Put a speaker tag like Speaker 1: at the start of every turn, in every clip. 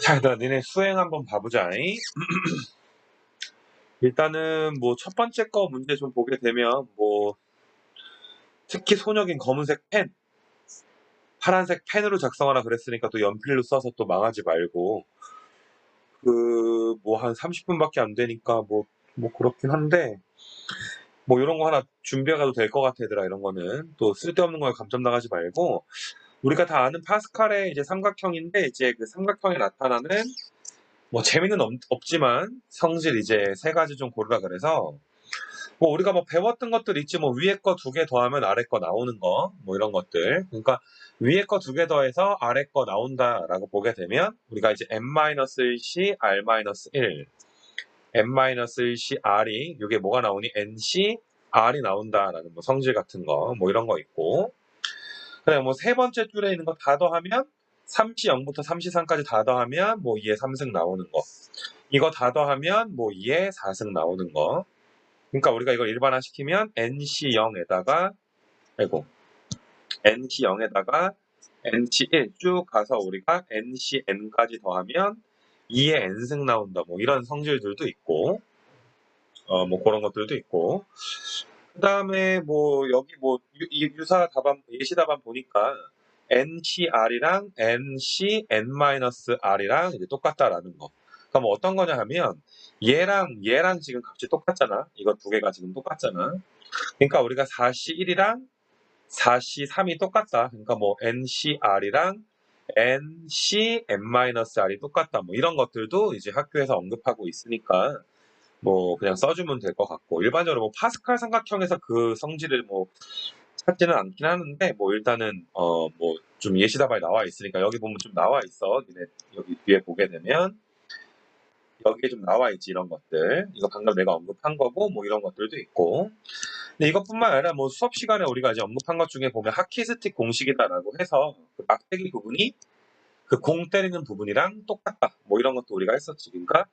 Speaker 1: 자, 일단 니네 수행 한번 봐보자. 일단은 뭐 첫 번째 거 문제 좀 보게 되면 뭐 특히 손역인 검은색 펜, 파란색 펜으로 작성하라 그랬으니까 또 연필로 써서 또 망하지 말고 그 뭐 한 30분밖에 안 되니까 뭐 그렇긴 한데 뭐 이런 거 하나 준비해 가도 될 것 같아 얘들아. 이런 거는 또 쓸데없는 거에 감점 나가지 말고 우리가 다 아는 파스칼의 이제 삼각형인데 이제 그 삼각형에 나타나는 뭐 재미는 없지만 성질 이제 세 가지 좀 고르라 그래서 뭐 우리가 뭐 배웠던 것들 있지 뭐 위에 거 두 개 더하면 아래 거 나오는 거 뭐 이런 것들. 그러니까 위에 거 두 개 더해서 아래 거 나온다라고 보게 되면 우리가 이제 n-1c r-1 n-1c r이 이게 뭐가 나오니 nc r이 나온다라는 뭐 성질 같은 거 뭐 이런 거 있고 그다음에 뭐 세 번째 줄에 있는 거 다 더하면 3c 0부터 3c 3까지 다 더하면 뭐 2의 3승 나오는 거 이거 다 더하면 뭐 2의 4승 나오는 거 그러니까 우리가 이걸 일반화시키면 NC0에다가 아이고 NC0에다가 NC1 쭉 가서 우리가 NCN까지 더하면 2의 N승 나온다. 뭐 이런 성질들도 있고 뭐 그런 것들도 있고 그다음에 뭐 여기 뭐 유사 답안 예시 답안 보니까 NCR이랑 NCN-R이랑 이제 똑같다라는 거. 그러니까 뭐 어떤 거냐 하면 얘랑 지금 값이 똑같잖아. 이거 두 개가 지금 똑같잖아. 그러니까 우리가 4C1이랑 4C3이 똑같다. 그러니까 뭐 NCR이랑 NCN-R이 똑같다. 뭐 이런 것들도 이제 학교에서 언급하고 있으니까 뭐 그냥 써주면 될 것 같고 일반적으로 뭐 파스칼 삼각형에서 그 성질을 뭐 찾지는 않긴 하는데 뭐 일단은 뭐 좀 예시 답안에 나와 있으니까 여기 보면 좀 나와 있어. 니네 여기 뒤에 보게 되면 여기에 좀 나와 있지 이런 것들. 이거 방금 내가 언급한 거고 뭐 이런 것들도 있고. 근데 이것뿐만 아니라 뭐 수업 시간에 우리가 이제 언급한 것 중에 보면 하키스틱 공식이다라고 해서 그 막대기 부분이 그 공 때리는 부분이랑 똑같다. 뭐 이런 것도 우리가 했었지. 그러니까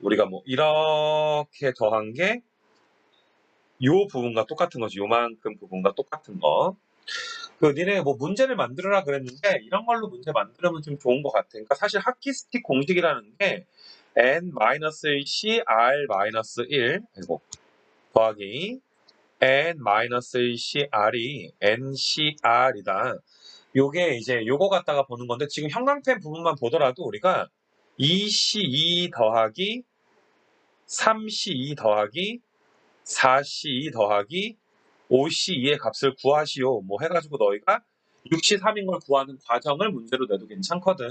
Speaker 1: 우리가 뭐 이렇게 더한 게 요 부분과 똑같은 거지. 요만큼 부분과 똑같은 거. 그 니네 뭐 문제를 만들어라 그랬는데 이런 걸로 문제 만들면 좀 좋은 것 같아. 그러니까 사실 하키스틱 공식이라는 게 n-1c r-1 아이고 더하기 n-1cr이 ncr이다. 요게 이제 요거 갖다가 보는 건데 지금 형광펜 부분만 보더라도 우리가 2c2 더하기 3c2 더하기 4c2 더하기 5c2의 값을 구하시오. 뭐 해가지고 너희가 6c3인 걸 구하는 과정을 문제로 내도 괜찮거든.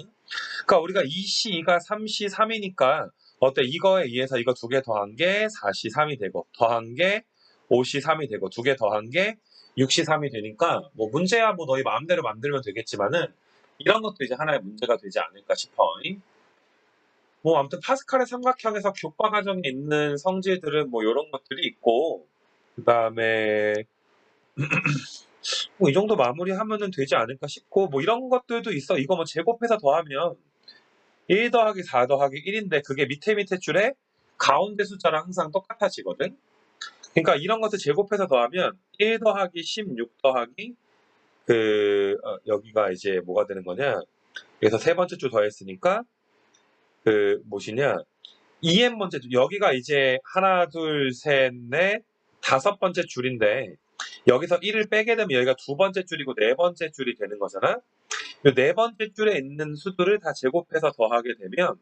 Speaker 1: 그러니까 우리가 2c2가 3c3이니까 어때? 이거에 의해서 이거 두 개 더한 게 4c3이 되고 더한 게 5c3이 되고 두 개 더한 게 6c3이 되니까 뭐 문제야 뭐 너희 마음대로 만들면 되겠지만은 이런 것도 이제 하나의 문제가 되지 않을까 싶어. 뭐 아무튼 파스칼의 삼각형에서 교과 과정에 있는 성질들은 뭐 이런 것들이 있고 그다음에 뭐 이 정도 마무리하면은 되지 않을까 싶고 뭐 이런 것들도 있어. 이거 뭐 제곱해서 더하면 1 더하기 4 더하기 1인데 그게 밑에 줄에 가운데 숫자랑 항상 똑같아지거든. 그러니까 이런 것들 제곱해서 더하면 1 더하기 16 더하기 여기가 이제 뭐가 되는 거냐? 그래서 세 번째 줄 더했으니까 그 무엇이냐? 2n번째 줄 여기가 이제 하나 둘 셋 넷 다섯 번째 줄인데 여기서 1을 빼게 되면 여기가 두 번째 줄이고 네 번째 줄이 되는 거잖아. 이 네 번째 줄에 있는 수들을 다 제곱해서 더하게 되면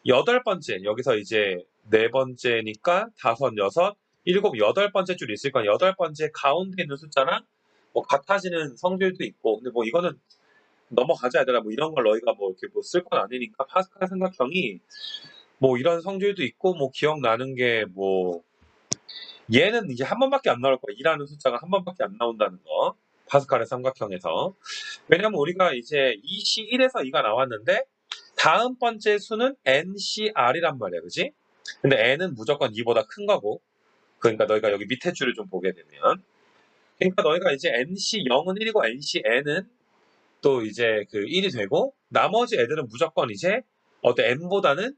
Speaker 1: 여덟 번째 여기서 이제 네 번째니까 다섯, 여섯, 일곱, 여덟 번째 줄이 있을 거야. 여덟 번째 가운데 있는 숫자랑 뭐 같아지는 성질도 있고 근데 뭐 이거는 넘어가자 얘들아. 뭐 이런 걸 너희가 뭐 이렇게 뭐 쓸 건 아니니까 파스칼 삼각형이 뭐 이런 성질도 있고 뭐 기억나는 게 뭐 얘는 이제 한 번밖에 안 나올 거야. 2라는 숫자가 한 번밖에 안 나온다는 거. 파스칼의 삼각형에서. 왜냐면 우리가 이제 2C1에서 2가 나왔는데 다음 번째 수는 NCR이란 말이야. 그지? 근데 N은 무조건 2보다 큰 거고. 그러니까 너희가 여기 밑에 줄을 좀 보게 되면. 그러니까 너희가 이제 NC0은 1이고 NCN은 또 이제 그 1이 되고 나머지 애들은 무조건 이제 N보다는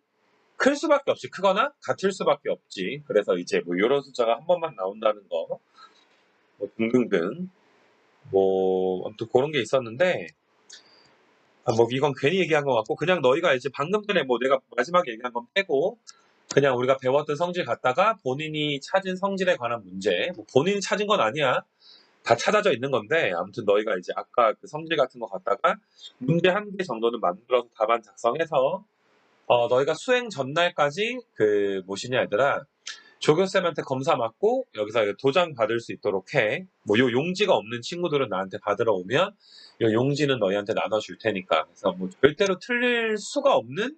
Speaker 1: 클 수밖에 없지. 크거나 같을 수밖에 없지. 그래서 이제 뭐 이런 숫자가 한 번만 나온다는 거. 뭐 등등등. 뭐 아무튼 그런 게 있었는데 뭐 이건 괜히 얘기한 것 같고 그냥 너희가 이제 방금 전에 뭐 내가 마지막에 얘기한 건 빼고 그냥 우리가 배웠던 성질 갖다가 본인이 찾은 성질에 관한 문제, 뭐 본인이 찾은 건 아니야. 다 찾아져 있는 건데 아무튼 너희가 이제 아까 그 성질 같은 거 갖다가 문제 한 개 정도는 만들어서 답안 작성해서 너희가 수행 전날까지 그 뭐시냐 얘들아 조교쌤한테 검사 받고 여기서 도장 받을 수 있도록 해. 뭐 요 용지가 없는 친구들은 나한테 받으러 오면 요 용지는 너희한테 나눠줄 테니까. 그래서 뭐 절대로 틀릴 수가 없는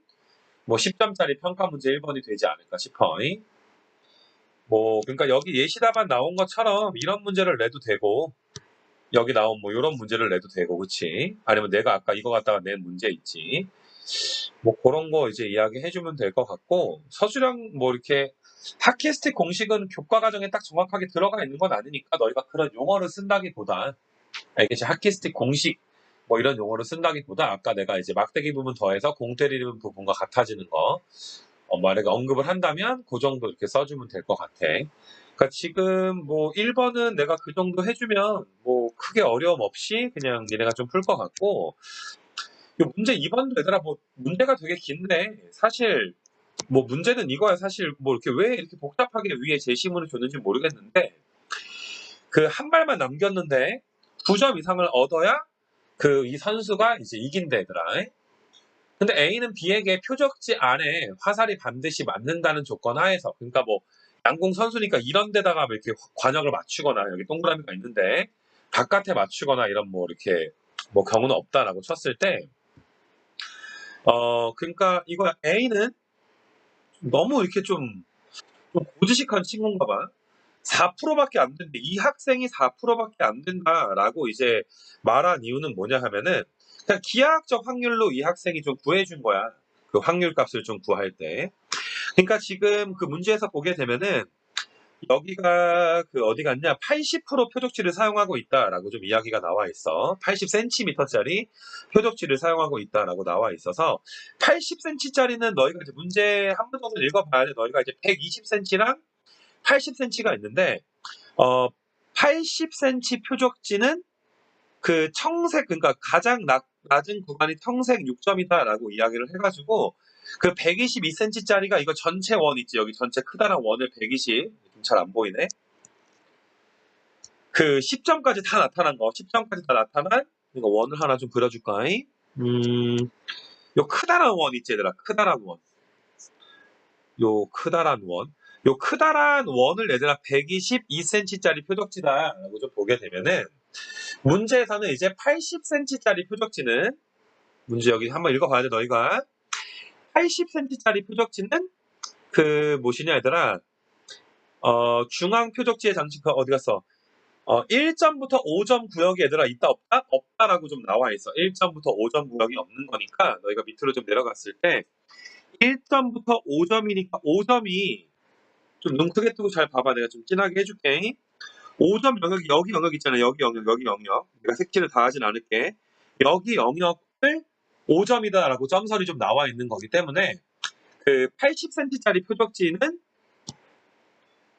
Speaker 1: 뭐 10점짜리 평가 문제 1번이 되지 않을까 싶어. 뭐 그러니까 여기 예시 답안 나온 것처럼 이런 문제를 내도 되고 여기 나온 뭐 이런 문제를 내도 되고 그치? 아니면 내가 아까 이거 갖다가 낸 문제 있지. 뭐 그런 거 이제 이야기해주면 될 것 같고 서술형 뭐 이렇게 핫키스틱 공식은 교과 과정에 딱 정확하게 들어가 있는 건 아니니까 너희가 그런 용어를 쓴다기보다 알겠지? 핫키스틱 공식 뭐 이런 용어를 쓴다기보다 아까 내가 이제 막대기 부분 더해서 공 때리는 부분과 같아지는 거 만약에 언급을 한다면 그 정도 이렇게 써주면 될 것 같아. 그러니까 지금 뭐 1번은 내가 그 정도 해주면 뭐 크게 어려움 없이 그냥 얘네가 좀 풀 것 같고 요 문제 2번도 얘들아 뭐 문제가 되게 긴데 사실 뭐 문제는 이거야 사실 뭐 이렇게 왜 이렇게 복잡하게 위에 제시문을 줬는지 모르겠는데 그 한 발만 남겼는데 9점 이상을 얻어야 그 이 선수가 이제 이긴다 얘들아. 근데 A는 B에게 표적지 안에 화살이 반드시 맞는다는 조건 하에서 그러니까 뭐 양궁 선수니까 이런 데다가 뭐 이렇게 관역을 맞추거나 여기 동그라미가 있는데 바깥에 맞추거나 이런 뭐 이렇게 뭐 경우는 없다라고 쳤을 때 그러니까 이거 A는 너무 이렇게 좀 고지식한 친구인가 봐. 4%밖에 안 된대. 이 학생이 4%밖에 안 된다라고 이제 말한 이유는 뭐냐 하면은 그냥 기하학적 확률로 이 학생이 좀 구해준 거야. 그 확률 값을 좀 구할 때. 그러니까 지금 그 문제에서 보게 되면은 여기가 그 어디 갔냐 80% 표적지를 사용하고 있다라고 좀 이야기가 나와 있어. 80cm짜리 표적지를 사용하고 있다라고 나와 있어서 80cm짜리는 너희가 이제 문제 한 번 정도 읽어봐야 돼. 너희가 이제 120cm랑 80cm가 있는데 80cm 표적지는 그 청색 그러니까 가장 낮은 구간이 청색 6점이다라고 이야기를 해가지고 그 122cm짜리가 이거 전체 원 있지 여기 전체 크다란 원을 120 잘 안 보이네. 그 10점까지 다 나타난 거 10점까지 다 나타난 이거 원을 하나 좀 그려줄까? 요 크다란 원 있지 얘들아 크다란 원. 요 크다란 원. 요 크다란 원을 얘들아 122cm짜리 표적지다라고 좀 보게 되면은 문제에서는 이제 80cm짜리 표적지는 문제 여기 한번 읽어봐야 돼 너희가 80cm짜리 표적지는 그 무엇이냐 얘들아 중앙 표적지의 장치가 어디 갔어 1점부터 5점 구역이 얘들아 있다 없다? 없다라고 좀 나와 있어 1점부터 5점 구역이 없는 거니까 너희가 밑으로 좀 내려갔을 때 1점부터 5점이니까 5점이 좀 눈 크게 뜨고 잘 봐봐 내가 좀 진하게 해줄게 5점 영역이 여기 영역 있잖아 여기 영역 여기 영역 내가 색칠을 다 하진 않을게 여기 영역을 5점이다라고 점설이 좀 나와 있는 거기 때문에 그 80cm짜리 표적지는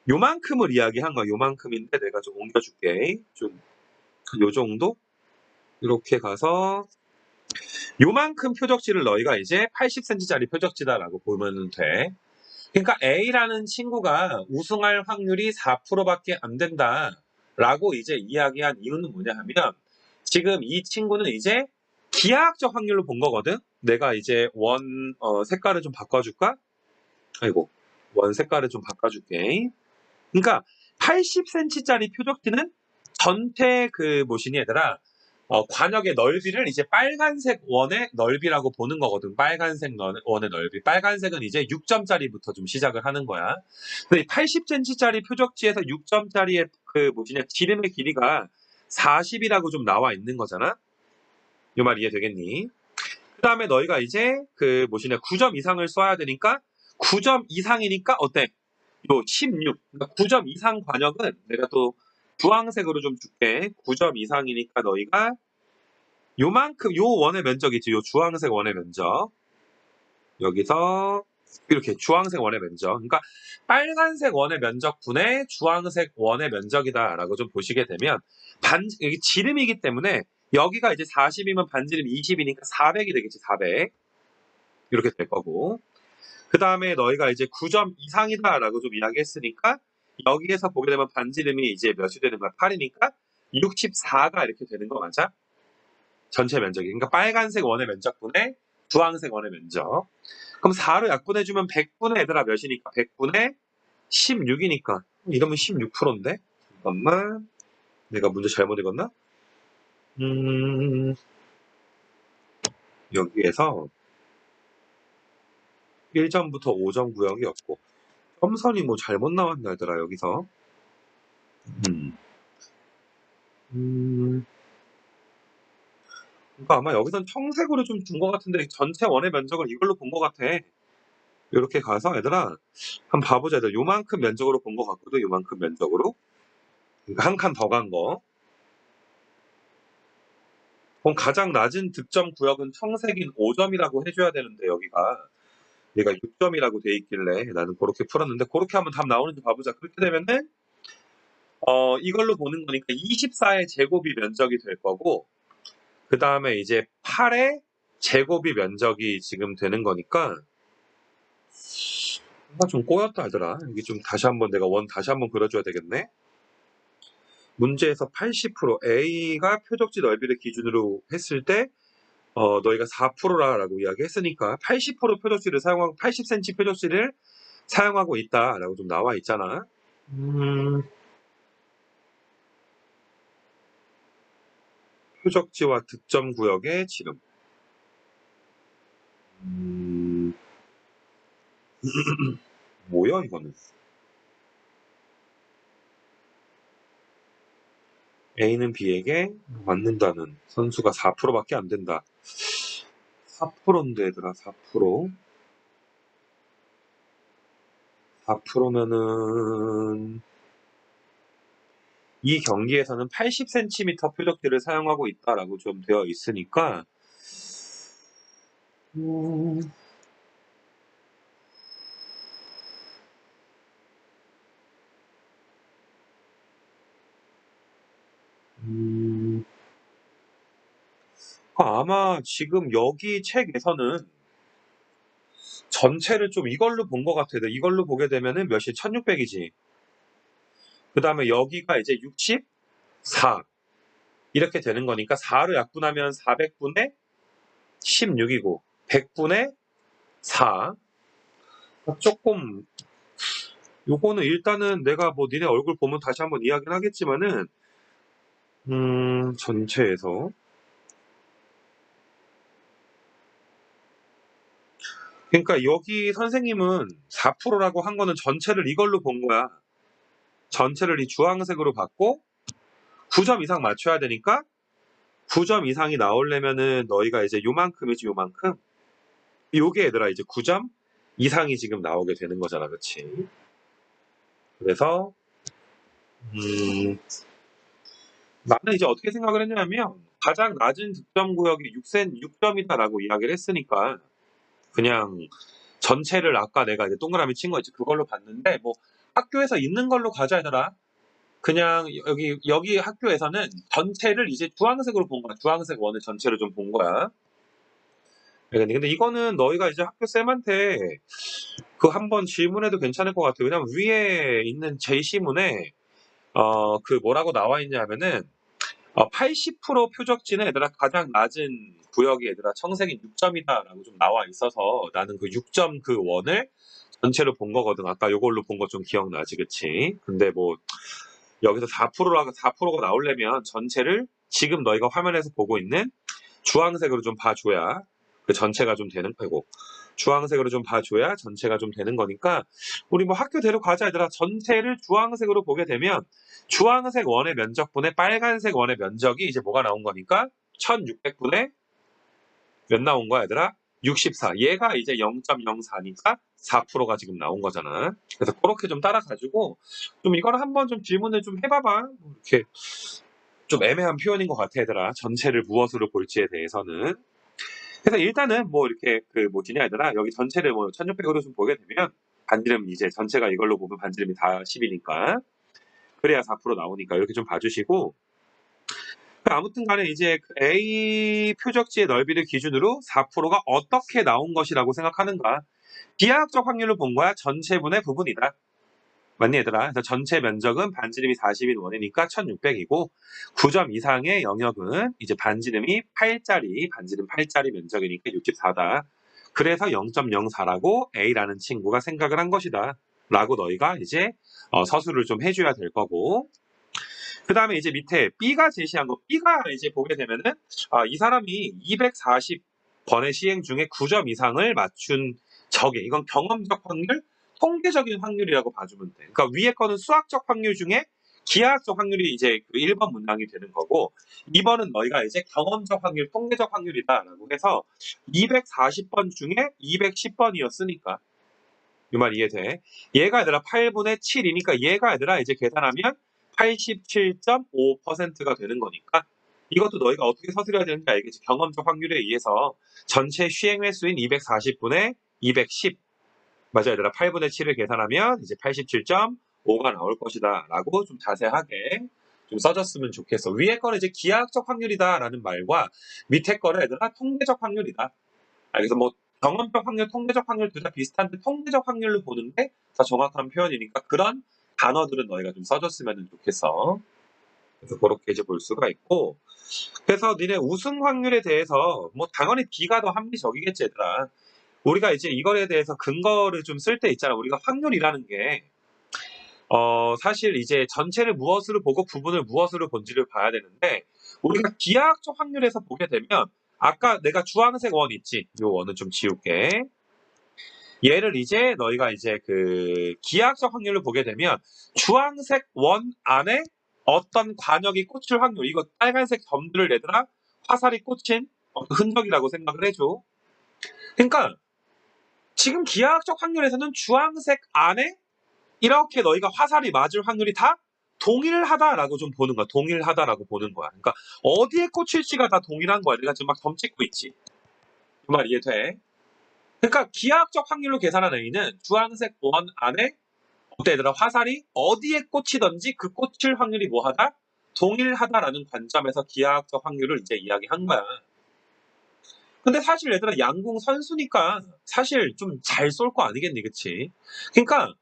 Speaker 1: 요만큼을 이야기한 거야 요만큼인데 내가 좀 옮겨줄게 좀 요 정도 이렇게 가서 요만큼 표적지를 너희가 이제 80cm짜리 표적지다라고 보면 돼 그러니까 A라는 친구가 우승할 확률이 4%밖에 안 된다라고 이제 이야기한 이유는 뭐냐 하면 지금 이 친구는 이제 기하학적 확률로 본 거거든. 내가 이제 원 색깔을 좀 바꿔줄까? 아이고 원 색깔을 좀 바꿔줄게. 그러니까 80cm짜리 표적지는 전체 그 뭐시니 얘들아 관역의 넓이를 이제 빨간색 원의 넓이라고 보는 거거든. 빨간색 원의 넓이. 빨간색은 이제 6점짜리부터 좀 시작을 하는 거야. 근데 80cm짜리 표적지에서 6점짜리의 그 뭐지냐 지름의 길이가 40이라고 좀 나와 있는 거잖아. 이 말 이해되겠니? 그 다음에 너희가 이제 그 뭐시냐 9점 이상을 써야 되니까 9점 이상이니까 어때? 요 16. 그러니까 9점 이상 관역은 내가 또 주황색으로 좀 줄게. 9점 이상이니까 너희가 요만큼 요 원의 면적이지 요 주황색 원의 면적 여기서 이렇게 주황색 원의 면적 그러니까 빨간색 원의 면적분의 주황색 원의 면적이다라고 좀 보시게 되면 여기 지름이기 때문에 여기가 이제 40이면 반지름 20이니까 400이 되겠지, 400. 이렇게 될 거고. 그 다음에 너희가 이제 9점 이상이다라고 좀 이야기했으니까 여기에서 보게 되면 반지름이 이제 몇이 되는 거야? 8이니까 64가 이렇게 되는 거 맞아? 전체 면적이. 그러니까 빨간색 원의 면적분의 주황색 원의 면적. 그럼 4로 약분해주면 100분의 얘들아 몇이니까? 100분의 16이니까. 이러면 16%인데? 잠깐만. 내가 문제 잘못 읽었나? 여기에서 1점부터 5점 구역이었고 점선이 뭐 잘못 나왔나 얘들아 여기서. 그러니까 아마 여기선 청색으로 좀 준 것 같은데 전체 원의 면적을 이걸로 본 것 같아. 이렇게 가서 얘들아 한번 봐보자. 얘들아 요만큼 면적으로 본 것 같거든. 요만큼 면적으로. 그러니까 한 칸 더 간 거. 그럼 가장 낮은 득점 구역은 청색인 5점이라고 해줘야 되는데 여기가 얘가 6점이라고 돼 있길래 나는 그렇게 풀었는데 그렇게 한번 답 나오는지 봐보자. 그렇게 되면은 이걸로 보는 거니까 24의 제곱이 면적이 될 거고 그 다음에 이제 8의 제곱이 면적이 지금 되는 거니까 뭔가 좀 꼬였다 하더라. 이게 좀 다시 한번 내가 원 다시 한번 그려줘야 되겠네. 문제에서 80% A가 표적지 넓이를 기준으로 했을 때 너희가 4%라고 이야기했으니까 80% 표적지를 사용하고 80cm 표적지를 사용하고 있다라고 좀 나와 있잖아. 표적지와 득점 구역의 지름. 뭐야 이거는? A는 B에게 맞는다는 선수가 4%밖에 안 된다. 4%인데 얘들아 4%. 4%면은 이 경기에서는 80cm 표적지를 사용하고 있다라고 좀 되어 있으니까 아마 지금 여기 책에서는 전체를 좀 이걸로 본 것 같아요. 이걸로 보게 되면은 몇이 1600이지. 그 다음에 여기가 이제 64 이렇게 되는 거니까 4로 약분하면 400분의 16이고 100분의 4. 조금 요거는 일단은 내가 뭐 니네 얼굴 보면 다시 한번 이야기를 하겠지만은 전체에서 그러니까 여기 선생님은 4%라고 한 거는 전체를 이걸로 본 거야. 전체를 이 주황색으로 봤고 9점 이상 맞춰야 되니까 9점 이상이 나오려면은 너희가 이제 요만큼이지 요만큼 요게 얘들아 이제 9점 이상이 지금 나오게 되는 거잖아. 그치? 그래서 나는 이제 어떻게 생각을 했냐면 가장 낮은 득점 구역이 6점이다라고 이야기를 했으니까 그냥 전체를 아까 내가 이제 동그라미 친 거 있지 그걸로 봤는데 뭐 학교에서 있는 걸로 가자 얘들아. 그냥 여기 학교에서는 전체를 이제 주황색으로 본 거야. 주황색 원을 전체로 좀 본 거야. 근데 이거는 너희가 이제 학교 쌤한테 그 한번 질문해도 괜찮을 것 같아요. 왜냐면 위에 있는 제시문에 그 뭐라고 나와 있냐면은 80% 표적지는 얘들아 가장 낮은 구역이 얘들아 청색인 6점이다라고 좀 나와 있어서 나는 그 6점 그 원을 전체로 본 거거든. 아까 요걸로 본 거 좀 기억나지, 그치? 근데 뭐 여기서 4%가 나오려면 전체를 지금 너희가 화면에서 보고 있는 주황색으로 좀 봐줘야 그 전체가 좀 되는 거고 주황색으로 좀 봐줘야 전체가 좀 되는 거니까 우리 뭐 학교 데려가자 얘들아. 전체를 주황색으로 보게 되면 주황색 원의 면적분의 빨간색 원의 면적이 이제 뭐가 나온 거니까 1600분의 몇 나온 거야 얘들아? 64. 얘가 이제 0.04니까 4%가 지금 나온 거잖아. 그래서 그렇게 좀 따라가지고 좀 이거를 한번 좀 질문을 좀 해봐봐. 뭐 이렇게 좀 애매한 표현인 것 같아 얘들아. 전체를 무엇으로 볼지에 대해서는. 그래서 일단은 뭐 이렇게 그 뭐지냐 얘들아. 여기 전체를 뭐 1600으로 좀 보게 되면 반지름 이제 전체가 이걸로 보면 반지름이 다 10이니까 그래야 4% 나오니까 이렇게 좀 봐주시고 아무튼 간에 이제 그 A 표적지의 넓이를 기준으로 4%가 어떻게 나온 것이라고 생각하는가? 기하학적 확률을 본 거야. 전체분의 부분이다. 맞니 얘들아? 그래서 전체 면적은 반지름이 40인 원이니까 1600이고 9점 이상의 영역은 이제 반지름이 8짜리, 반지름 8짜리 면적이니까 64다. 그래서 0.04라고 A라는 친구가 생각을 한 것이다. 라고 너희가 이제 서술을 좀 해줘야 될 거고. 그 다음에 이제 밑에 B가 제시한 거, B가 이제 보게 되면은, 이 사람이 240번의 시행 중에 9점 이상을 맞춘 적에, 이건 경험적 확률, 통계적인 확률이라고 봐주면 돼. 그러니까 위에 거는 수학적 확률 중에 기하학적 확률이 이제 그 1번 문항이 되는 거고, 2번은 너희가 이제 경험적 확률, 통계적 확률이다라고 해서 240번 중에 210번이었으니까. 이 말 이해돼? 얘가 얘들아 8분의 7이니까 얘가 얘들아 이제 계산하면 87.5%가 되는 거니까 이것도 너희가 어떻게 서술해야 되는지 알겠지? 경험적 확률에 의해서 전체 시행 횟수인 240분의 210 맞아 얘들아 8분의 7을 계산하면 이제 87.5가 나올 것이다 라고 좀 자세하게 좀 써줬으면 좋겠어. 위에 거는 이제 기하학적 확률이다 라는 말과 밑에 거는 얘들아 통계적 확률이다. 그래서 뭐 경험적 확률, 통계적 확률 둘 다 비슷한데 통계적 확률로 보는 게 더 정확한 표현이니까 그런 단어들은 너희가 좀 써줬으면 좋겠어. 그래서 그렇게 이제 볼 수가 있고 그래서 니네 우승 확률에 대해서 뭐 당연히 B가 더 합리적이겠지 얘들아. 우리가 이제 이거에 대해서 근거를 좀 쓸 때 있잖아. 우리가 확률이라는 게 사실 이제 전체를 무엇으로 보고 부분을 무엇으로 본지를 봐야 되는데 우리가 기하학적 확률에서 보게 되면 아까 내가 주황색 원 있지? 이 원은 좀 지울게. 얘를 이제 너희가 이제 그 기하학적 확률을 보게 되면 주황색 원 안에 어떤 관역이 꽂힐 확률, 이거 빨간색 점들을 얘들아 화살이 꽂힌 흔적이라고 생각을 해줘. 그러니까 지금 기하학적 확률에서는 주황색 안에 이렇게 너희가 화살이 맞을 확률이 다 동일하다라고 좀 보는 거야. 동일하다라고 보는 거야. 그러니까 어디에 꽂힐지가 다 동일한 거야. 내가 지금 막 점 찍고 있지. 그 말 이해돼? 그러니까 기하학적 확률로 계산한 A는 주황색 원 안에 어때 얘들아 화살이 어디에 꽂히든지 그 꽂힐 확률이 뭐하다? 동일하다라는 관점에서 기하학적 확률을 이제 이야기한 거야. 근데 사실 얘들아 양궁 선수니까 사실 좀 잘 쏠 거 아니겠니 그치? 그러니까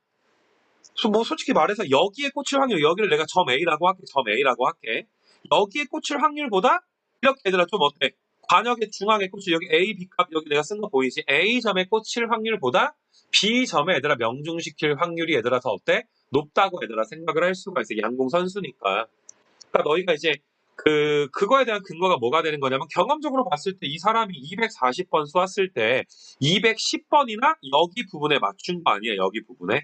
Speaker 1: 뭐 솔직히 말해서 여기에 꽂힐 확률 여기를 내가 점 A라고 할게 점 A라고 할게 여기에 꽂힐 확률보다 이렇게 얘들아 좀 어때? 관역의 중앙에 꽂힐 여기 A, B 값 여기 내가 쓴 거 보이지? A점에 꽂힐 확률보다 B점에 얘들아 명중시킬 확률이 얘들아 더 어때? 높다고 얘들아 생각을 할 수가 있어. 양궁 선수니까. 그러니까 너희가 이제 그거에 대한 근거가 뭐가 되는 거냐면 경험적으로 봤을 때 이 사람이 240번 쏘았을 때 210번이나 여기 부분에 맞춘 거 아니야 여기 부분에.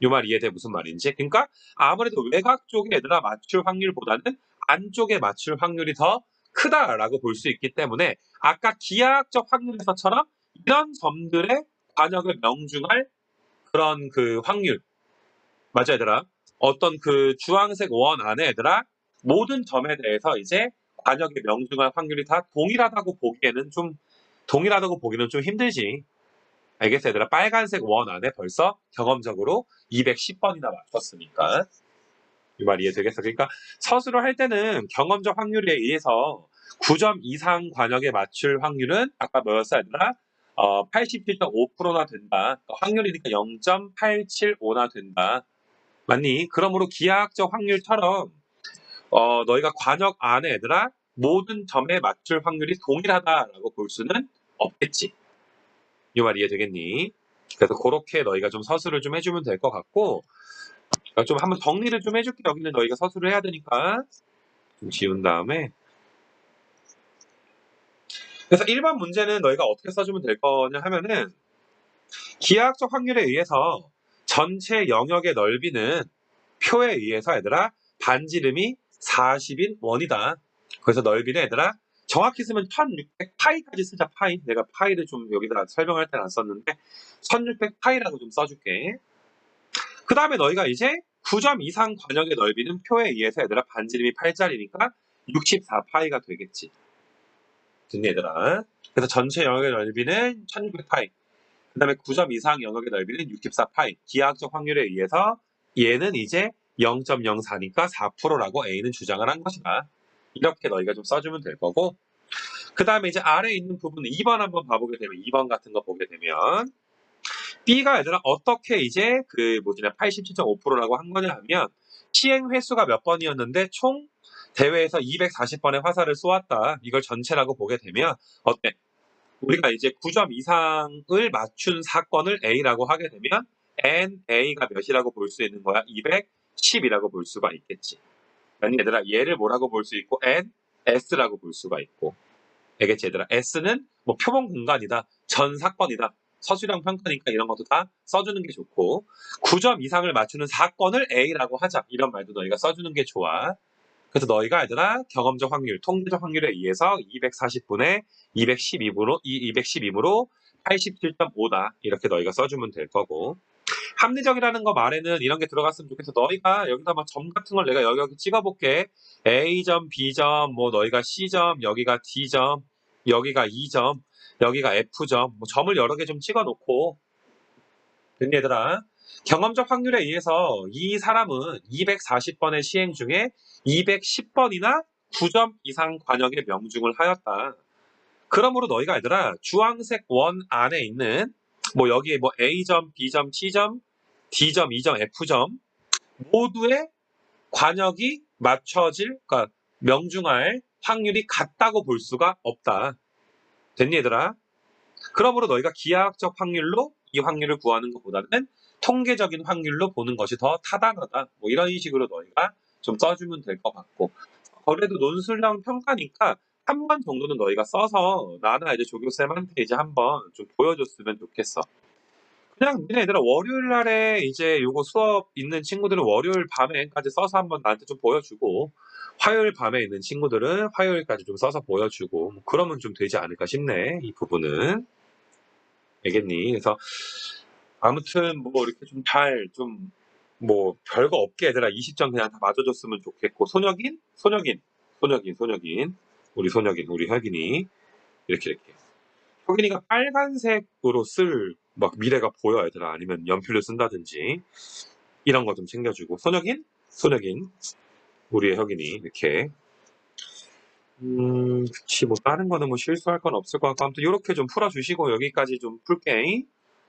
Speaker 1: 요 말 이해돼? 무슨 말인지? 그러니까 아무래도 외곽 쪽에 얘들아 맞출 확률보다는 안쪽에 맞출 확률이 더 크다라고 볼 수 있기 때문에 아까 기하학적 확률에서처럼 이런 점들의 관역을 명중할 그런 그 확률 맞아 얘들아? 어떤 그 주황색 원 안에 얘들아 모든 점에 대해서 이제 관역의 명중할 확률이 다 동일하다고 보기에는 좀 힘들지. 알겠어 얘들아? 빨간색 원 안에 벌써 경험적으로 210번이나 맞췄으니까 이 말 이해되겠어? 그러니까 서술을 할 때는 경험적 확률에 의해서 9점 이상 관역에 맞출 확률은 아까 뭐였어 얘들아? 87.5%나 된다. 확률이니까 0.875나 된다. 맞니? 그러므로 기하학적 확률처럼 너희가 관역 안에 얘들아 모든 점에 맞출 확률이 동일하다라고 볼 수는 없겠지. 이 말 이해되겠니? 그래서 그렇게 너희가 좀 서술을 좀 해주면 될 것 같고 좀 한번 정리를 좀 해줄게. 여기는 너희가 서술을 해야 되니까 좀 지운 다음에 그래서 1번 문제는 너희가 어떻게 써주면 될 거냐 하면은 기하학적 확률에 의해서 전체 영역의 넓이는 표에 의해서 얘들아 반지름이 40인 원이다. 그래서 넓이는 얘들아 정확히 쓰면 1600 파이까지 쓰자. 파이. 내가 파이를 좀 여기다 설명할 때는 안 썼는데 1600 파이라고 좀 써줄게. 그 다음에 너희가 이제 9점 이상 관역의 넓이는 표에 의해서 얘들아 반지름이 8짜리니까 64파이가 되겠지. 듣니 얘들아? 그래서 전체 영역의 넓이는 1600파이. 그 다음에 9점 이상 영역의 넓이는 64파이. 기하학적 확률에 의해서 얘는 이제 0.04니까 4%라고 A는 주장을 한 것이다. 이렇게 너희가 좀 써주면 될 거고, 그 다음에 이제 아래에 있는 부분은 2번 한번 봐보게 되면, 2번 같은 거 보게 되면, B가 얘들아 어떻게 이제 87.5%라고 한 거냐 하면, 시행 횟수가 몇 번이었는데 총 대회에서 240번의 화살을 쏘았다. 이걸 전체라고 보게 되면 어때? 우리가 이제 9점 이상을 맞춘 사건을 A라고 하게 되면 NA가 몇이라고 볼 수 있는 거야? 210이라고 볼 수가 있겠지. 아니 얘들아 얘를 뭐라고 볼 수 있고 NS라고 볼 수가 있고. 알겠지 얘들아? S는 뭐 표본 공간이다. 전 사건이다. 서술형 평가니까 이런 것도 다 써주는 게 좋고 9점 이상을 맞추는 사건을 A라고 하자. 이런 말도 너희가 써주는 게 좋아. 그래서 너희가 얘들아 경험적 확률, 통계적 확률에 의해서 240분의 212으로 87.5다. 이렇게 너희가 써주면 될 거고. 합리적이라는 거 말에는 이런 게 들어갔으면 좋겠어. 너희가 여기다 막 점 같은 걸 내가 여기 찍어볼게. A점, B점, 뭐 너희가 C점, 여기가 D점, 여기가 E점, 여기가 F점, 뭐 점을 여러 개 좀 찍어놓고. 됐니 얘들아? 경험적 확률에 의해서 이 사람은 240번의 시행 중에 210번이나 9점 이상 관역의 명중을 하였다. 그러므로 너희가 얘들아 주황색 원 안에 있는 뭐 여기에 뭐 A점, B점, C점, D점, E점, F점 모두의 관역이 맞춰질, 그러니까 명중할 확률이 같다고 볼 수가 없다. 됐니 얘들아? 그러므로 너희가 기하학적 확률로 이 확률을 구하는 것보다는 통계적인 확률로 보는 것이 더 타당하다. 뭐 이런 식으로 너희가 좀 써주면 될 것 같고. 그래도 논술형 평가니까 한 번 정도는 너희가 써서 나나 이제 조교쌤한테 이제 한번 좀 보여줬으면 좋겠어. 그냥 니네 얘들아 월요일 날에 이제 요거 수업 있는 친구들은 월요일 밤에까지 써서 한번 나한테 좀 보여주고 화요일 밤에 있는 친구들은 화요일까지 좀 써서 보여주고 뭐 그러면 좀 되지 않을까 싶네. 이 부분은. 알겠니? 그래서 아무튼 뭐 이렇게 좀 잘 좀 뭐 별거 없게 얘들아 20점 그냥 다 맞아줬으면 좋겠고 손혁인 우리 손혁인 우리 혁인이 이렇게 혁인이가 빨간색으로 쓸 막 미래가 보여 얘들아. 아니면 연필로 쓴다든지 이런 거 좀 챙겨주고 손혁인 우리의 혁인이 이렇게 그치 뭐 다른 거는 뭐 실수할 건 없을 것 같고 아무튼 이렇게 좀 풀어주시고 여기까지 좀 풀게.